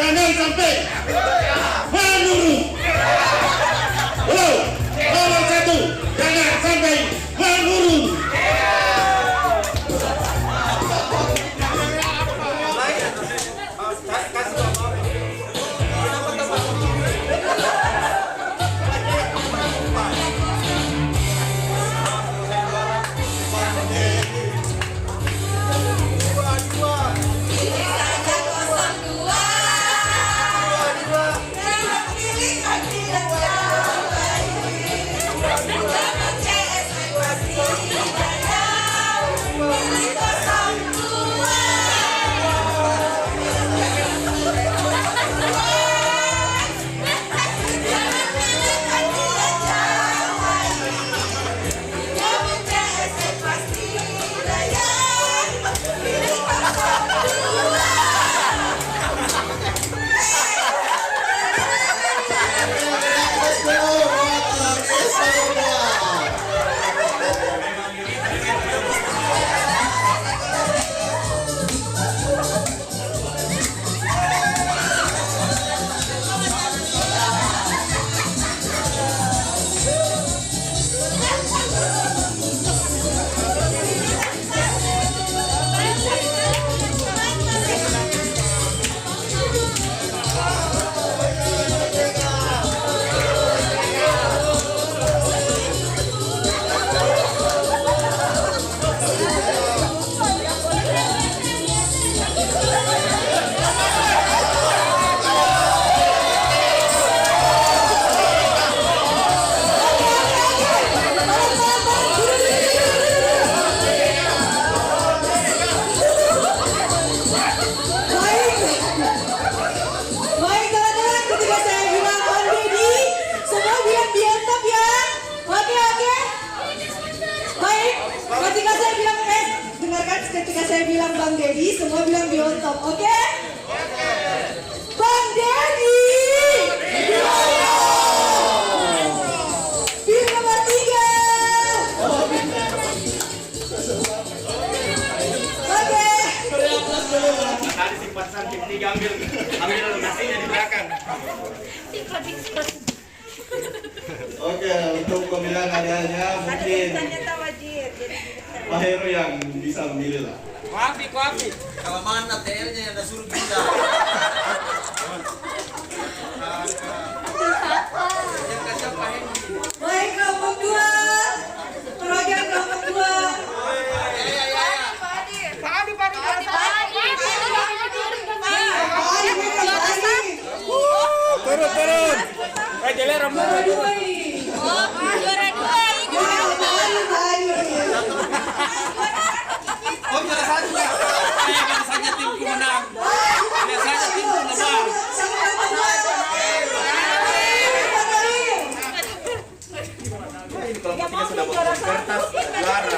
jangan sampai menurun. Nomor 1, jangan sampai menurun. Ketika saya bilang Bang Dedi, semua bilang biontop, oke? Bang Dedi! Film nomor 3! Oke! Tadi simpan tim 3 ambil nasinya di belakang. Oke, untuk pemilihan hadiahnya mungkin Pak Heru yang bisa memilih lah. Kopi. Kalau mana TL-nya ada suruh kita. Baik, kelompok 2. Program kelompok 2. Turun. Jalan rambut. Juara 2 ini. Juara 2 ini. Oh, juara 1 ya? Biasanya timku menang. Biasanya timku menang. Kelompok 3 sudah bawa kertas juara.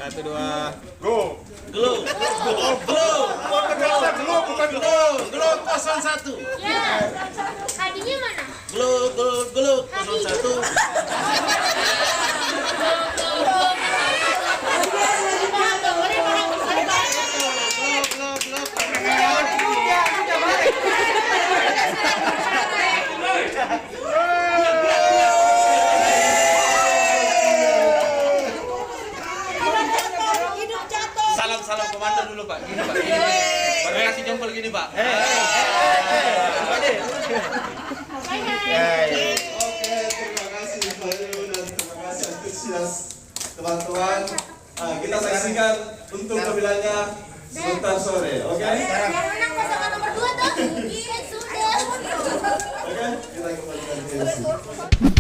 1, 2, go. Glow. Bukan glow. Glow 01. Ya, hadiahnya mana? Glow 01. Salam komandan dulu Pak. Gini Pak. Baru kasih jempol gini Pak. Oke, terima kasih Pak Heru dan terima kasih antusias teman-teman. Kita saksikan untuk pemilihannya sebentar sore, oke? Yang menang pasangan nomor 2 tuh. Iya, sudah. Oke, kita kembalikan ke sini.